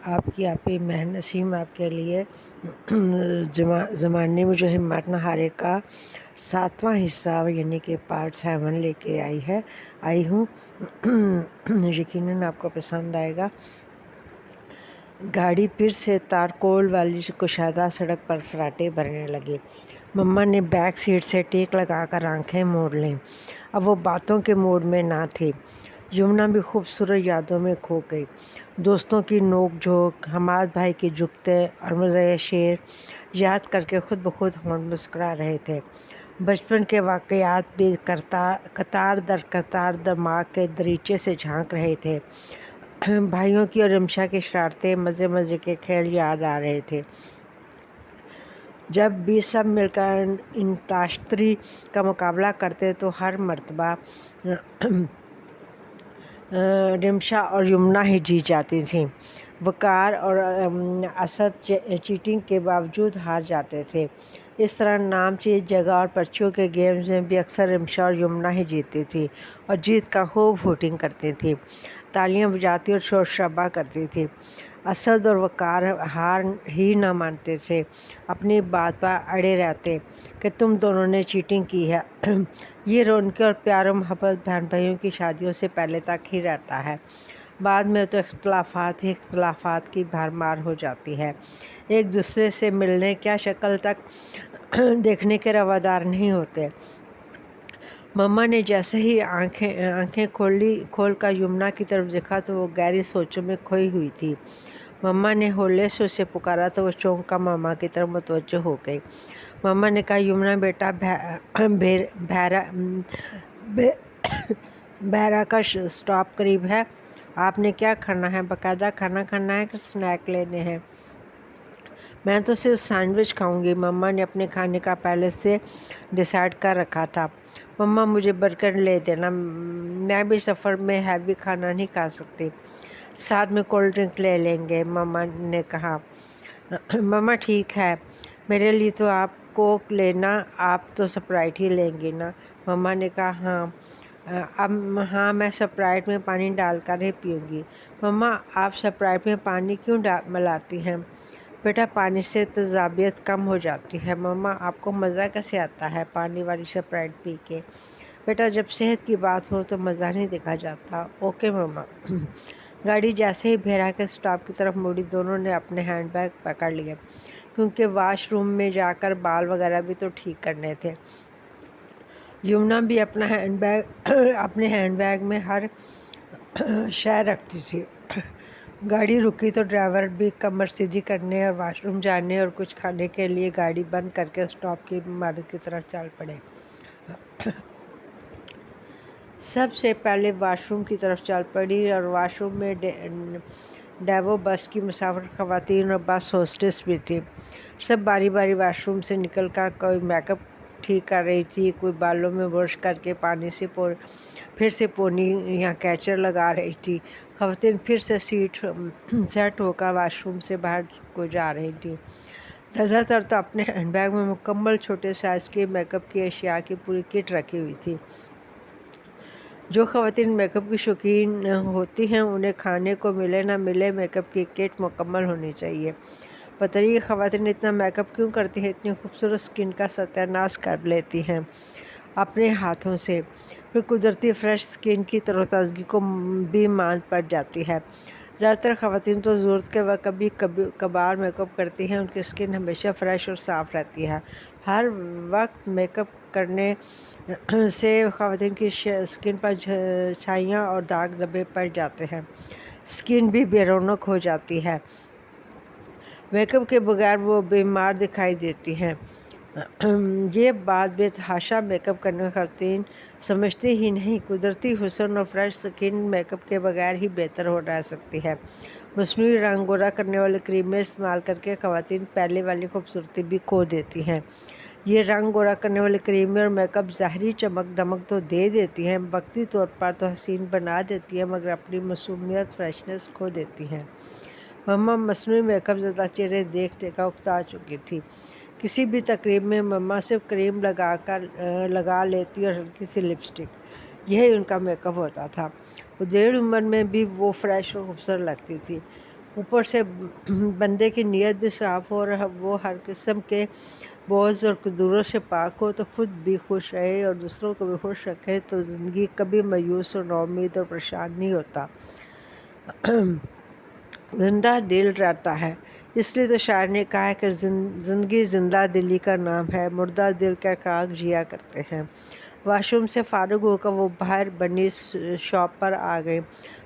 آپ کی آپی مہر نسیم آپ کے لیے زمانے میں جو ہمت نہ ہارے کا 7واں حصہ یعنی کہ پارٹ 7 لے کے آئی ہوں۔ یقیناً آپ کو پسند آئے گا۔ گاڑی پھر سے تارکول والی کشادہ سڑک پر فراٹے بھرنے لگے۔ مما نے بیک سیٹ سے ٹیک لگا کر آنکھیں موڑ لیں۔ اب وہ باتوں کے موڈ میں نہ تھی۔ یمنا بھی خوبصورت یادوں میں کھو گئی۔ دوستوں کی نوک جھوک، حماد بھائی کے جگتے اور مزاح شعر یاد کر کے خود بخود ہونٹ مسکرا رہے تھے۔ بچپن کے واقعات بھی قطار در قطار دماغ کے دریچے سے جھانک رہے تھے۔ بھائیوں کی اور رمشا کی شرارتیں، مزے مزے کے کھیل یاد آ رہے تھے۔ جب بھی سب مل کر انتاشتری کا مقابلہ کرتے تو ہر مرتبہ رمشا اور یمنا ہی جیت جاتی تھیں۔ وقار اور اسد چیٹنگ کے باوجود ہار جاتے تھے۔ اس طرح نام چیز جگہ اور پرچیوں کے گیمز میں بھی اکثر رمشا اور یمنا ہی جیتتی تھی اور جیت کر خوب ہوٹنگ کرتی تھی، تالیاں بجاتی اور شور شرابہ کرتی تھی۔ اسد اور وقار ہار ہی نہ مانتے تھے، اپنی بات پر اڑے رہتے کہ تم دونوں نے چیٹنگ کی ہے۔ یہ رونقیں اور پیار و محبت بہن بھائیوں کی شادیوں سے پہلے تک ہی رہتا ہے، بعد میں تو اختلافات ہی اختلافات کی بھرمار ہو جاتی ہے۔ ایک دوسرے سے ملنے کیا شکل تک دیکھنے کے روادار نہیں ہوتے۔ مما نے جیسے ہی آنکھیں کھول کر یمنا کی طرف دیکھا تو وہ گہری سوچوں میں کھوئی ہوئی تھی۔ مما نے ہولے سے اسے پکارا تو وہ چونک کر مما کی طرف متوجہ ہو گئی۔ مما نے کہا، یمنا بیٹا، بھیرا کا سٹاپ قریب ہے، آپ نے کیا کھانا ہے؟ باقاعدہ کھانا کھانا ہے کہ سنیک لینے ہیں؟ میں تو صرف سینڈوچ کھاؤں گی۔ مما نے اپنے کھانے کا پہلے سے ڈیسائیڈ کر رکھا تھا۔ مما مجھے برگر لے دینا، میں بھی سفر میں ہیوی کھانا نہیں کھا سکتی۔ ساتھ میں کولڈ ڈرنک لے لیں گے، مما نے کہا۔ مما ٹھیک ہے، میرے لیے تو آپ کوک لینا، آپ تو سپرائٹ ہی لیں گی نا؟ مما نے کہا، ہاں میں سپرائٹ میں پانی ڈال کر ہی پیوں گی۔ مما آپ سپرائٹ میں پانی کیوں ملاتی ہیں؟ بیٹا پانی سے تیزابیت کم ہو جاتی ہے۔ مما آپ کو مزہ کیسے آتا ہے پانی والی سپرائٹ پی کے؟ بیٹا جب صحت کی بات ہو تو مزہ نہیں دیکھا جاتا۔ اوکے مما۔ گاڑی جیسے ہی بھیرا کے سٹاپ کی طرف مڑی دونوں نے اپنے ہینڈ بیگ پکڑ لیے، کیونکہ واش روم میں جا کر بال وغیرہ بھی تو ٹھیک کرنے تھے۔ یمنا بھی اپنے ہینڈ بیگ میں ہر شے رکھتی تھی۔ گاڑی رکی تو ڈرائیور بھی کمر سیدھی کرنے اور واش روم جانے اور کچھ کھانے کے لیے گاڑی بند کر کے سٹاپ کی عمارت کی طرف چل پڑے۔ سب سے پہلے واش روم کی طرف چل پڑی اور واش روم میں ڈیوو بس کی مسافر خواتین اور بس ہوسٹس بھی تھی۔ سب باری باری واش روم سے نکل کر کوئی میک اپ ٹھیک کر رہی تھی، کوئی بالوں میں برش کر کے پانی سے پھر سے پونی یا کیچر لگا رہی تھی۔ خواتین پھر سے سیٹ ہو کر واش روم سے باہر کو جا رہی تھیں۔ زیادہ تر تو اپنے ہینڈ بیگ میں مکمل چھوٹے سائز کے میک اپ کی اشیاء کی پوری کٹ رکھی ہوئی تھی۔ جو خواتین میک اپ کی شوقین ہوتی ہیں انہیں کھانے کو ملے نہ ملے میک اپ کی کٹ مکمل ہونی چاہیے۔ پتہ نہیں یہ خواتین اتنا میک اپ کیوں کرتی ہیں، اتنی خوبصورت سکن کا ستیہ ناش کر لیتی ہیں اپنے ہاتھوں سے، پھر قدرتی فریش سکن کی تر و تازگی کو بھی ماند پڑ جاتی ہے۔ زیادہ تر خواتین تو ضرورت کے وقت کبھی کبھار میک اپ کرتی ہیں، ان کی سکن ہمیشہ فریش اور صاف رہتی ہے۔ ہر وقت میک اپ کرنے سے خواتین کی سکن پر چھائیاں اور داغ دھبے پڑ جاتے ہیں، سکن بھی بے رونق ہو جاتی ہے، میک اپ کے بغیر وہ بیمار دکھائی دیتی ہیں۔ یہ بات بے تحاشا میک اپ کرنے والی خواتین سمجھتی ہی نہیں۔ قدرتی حسن اور فریش سکن میک اپ کے بغیر ہی بہتر رہ سکتی ہے۔ مصنوعی رنگ گورا کرنے والی کریمیں استعمال کر کے خواتین پہلے والی خوبصورتی بھی کھو دیتی ہیں۔ یہ رنگ گورا کرنے والی کریمیں اور میک اپ ظاہری چمک دمک تو دے دیتی ہیں، وقتی طور پر تو حسین بنا دیتی ہیں، مگر اپنی معصومیت فریشنس کھو دیتی ہیں۔ مما مصنوعی میک اپ زدہ چہرے دیکھ دیکھ کر اکتا چکی تھی۔ کسی بھی تقریب میں مما صرف کریم لگا لیتی اور ہلکی سی لپسٹک، یہی ان کا میک اپ ہوتا تھا۔ وہ دیڑھ عمر میں بھی وہ فریش اور خوبصورت لگتی تھی۔ اوپر سے بندے کی نیت بھی صاف ہو اور وہ ہر قسم کے بوجھ اور قدوروں سے پاک ہو تو خود بھی خوش رہے اور دوسروں کو بھی خوش رکھے تو زندگی کبھی مایوس اور ناامید اور پریشان نہیں ہوتا۔ زندہ دل رہتا ہے، اس لیے تو شاعر نے کہا ہے کہ زندگی زندہ دلی کا نام ہے، مردہ دل کا خاک جیا کرتے ہیں۔ واش روم سے فارغ ہو کر وہ باہر بنی شاپ پر آ گئے۔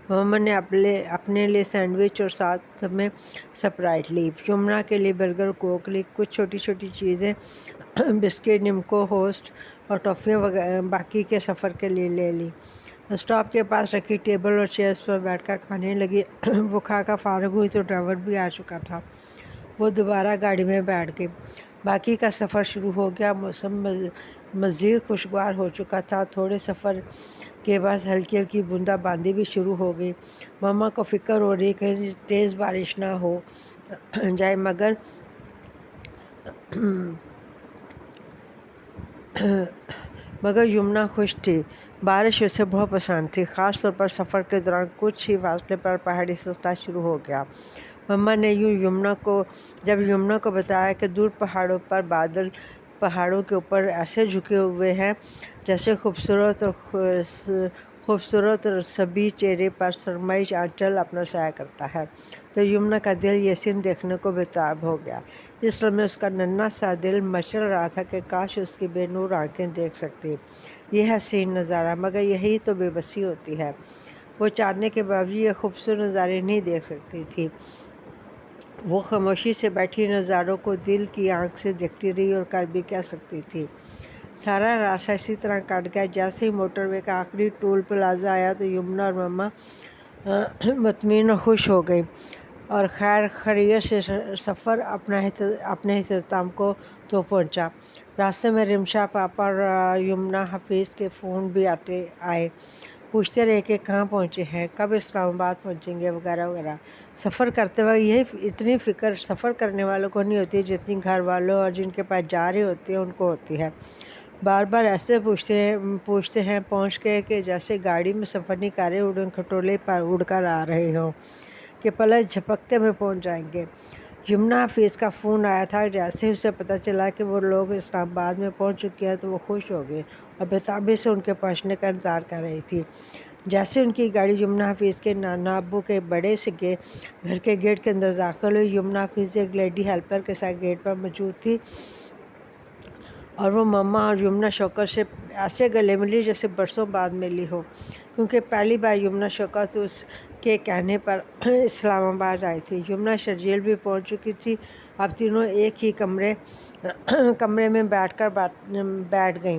محمد نے اپنے لیے سینڈوچ اور ساتھ میں سپرائٹ لی، یمنا کے لیے برگر کوک لی، کچھ چھوٹی چھوٹی چیزیں بسکٹ، نمکو، ہوسٹ اور ٹافیاں باقی کے سفر کے لیے لے لی۔ اسٹاپ کے پاس رکھی ٹیبل اور چیئرز پر بیٹھ کر کھانے لگی۔ وہ کھا کر فارغ ہوئی تو ڈرائیور بھی آ چکا تھا، وہ دوبارہ گاڑی میں بیٹھ گئی۔ باقی کا سفر شروع ہو گیا۔ موسم مزید خوشگوار ہو چکا تھا۔ تھوڑے سفر کے بعد ہلکی ہلکی بوندا باندی بھی شروع ہو گئی۔ ماما کو فکر ہو رہی کہ تیز بارش نہ ہو جائے، مگر یمنا خوش تھی، بارش اسے بہت پسند تھی، خاص طور پر سفر کے دوران کچھ ہی فاصلے پر پہاڑی سلسلہ شروع ہو گیا۔ مما نے جب یمنا کو بتایا کہ دور پہاڑوں پر بادل پہاڑوں کے اوپر ایسے جھکے ہوئے ہیں جیسے خوبصورت اور صبی چہرے پر سرمئی آنچل اپنا سایہ کرتا ہے، تو یمنا کا دل یہ سین دیکھنے کو بےتاب ہو گیا۔ اس لمحے اس کا ننھا سا دل مچل رہا تھا کہ کاش اس کی بے نور آنکھیں دیکھ سکتی یہ حسین نظارہ، مگر یہی تو بے بسی ہوتی ہے، وہ چاہنے کے باوجود یہ خوبصورت نظارے نہیں دیکھ سکتی تھی۔ وہ خاموشی سے بیٹھی نظاروں کو دل کی آنکھ سے دیکھتی رہی اور کر بھی کیا سکتی تھی۔ سارا راستہ اسی طرح کٹ گیا۔ جیسے ہی موٹر وے کا آخری ٹول پلازہ آیا تو یمنا اور مما مطمئن اور خوش ہو گئی اور خیر خیریت سے سفر اپنے اختتام کو تو پہنچا۔ راستے میں رمشا پاپا اور یمنا حفیظ کے فون بھی آئے، پوچھتے رہے کہ کہاں پہنچے ہیں، کب اسلام آباد پہنچیں گے وغیرہ وغیرہ۔ سفر کرتے وقت یہی اتنی فکر سفر کرنے والوں کو نہیں ہوتی جتنی گھر والوں اور جن کے پاس جا رہے ہوتے ہیں ان کو ہوتی ہے۔ بار بار ایسے پوچھتے ہیں پہنچ کے کہ جیسے گاڑی میں سفر نہیں کر رہے، اڑن کھٹولے پر اڑ کر آ رہے ہوں کہ پلک جھپکتے میں پہنچ جائیں گے۔ یمنا حفیظ کا فون آیا تھا، جیسے اسے پتہ چلا کہ وہ لوگ اسلام آباد میں پہنچ چکے ہیں تو وہ خوش ہو گئی اور بےتابی سے ان کے پہنچنے کا انتظار کر رہی تھی۔ جیسے ان کی گاڑی یمنا حفیظ کے نانا ابو کے بڑے سے گھر کے گیٹ کے اندر داخل ہوئی، یمنا حفیظ ایک لیڈی ہیلپر کے ساتھ گیٹ پر موجود تھی اور وہ مما اور یمنا شوکت سے ایسے گلے ملی جیسے برسوں بعد ملی ہو، کیونکہ پہلی بار یمنا شوکت اس کے کہنے پر اسلام آباد آئی تھی۔ یمنا شرجیل بھی پہنچ چکی تھی۔ اب تینوں ایک ہی کمرے میں بیٹھ گئیں،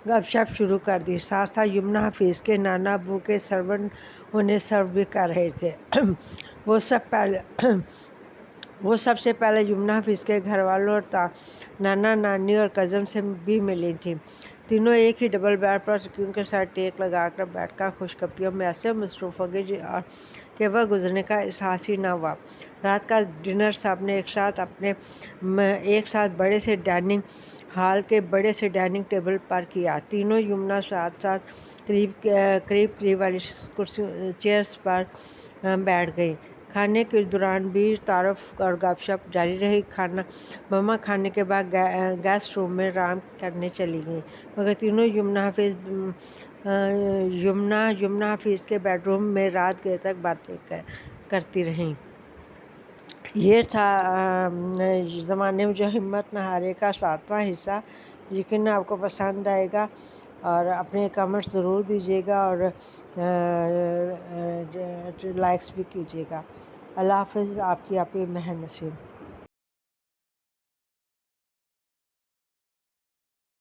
گپ شپ شروع کر دی، ساتھ ساتھ یمنا حفیظ کے نانا ابو کے سرونٹ انہیں سرو بھی کر رہے تھے۔ وہ سب سے پہلے یمنا حفیظ کے گھر والوں اور نانا نانی اور کزن سے بھی ملی تھیں۔ تینوں ایک ہی ڈبل بیڈ پر سکون کے ساتھ ٹیک لگا کر بیٹھ کر خوش گپیوں میں ایسے مصروف ہو گئے کہ وقت گزرنے کا احساس ہی نہ ہوا۔ رات کا ڈنر سب نے ایک ساتھ بڑے سے ڈائننگ ہال کے بڑے سے ڈائننگ ٹیبل پر کیا۔ تینوں یمنا ساتھ ساتھ قریب والی چیئرز پر بیٹھ گئیں۔ کھانے کے دوران بھی تعارف اور گپ شپ جاری رہی۔ مما کھانے کے بعد گیسٹ روم میں آرام کرنے چلی گئیں، مگر تینوں یمنا حفیظ کے بیڈ روم میں رات دیر تک باتیں کرتی رہیں۔ یہ تھا زمانے میں جو ہمت نہ ہارے کا 7واں حصہ۔ یقیناً آپ کو پسند آئے گا اور اپنے کمنٹس ضرور دیجیے گا اور لائکس بھی کیجیے گا۔ اللہ حافظ۔ آپ کی مہر نسیم۔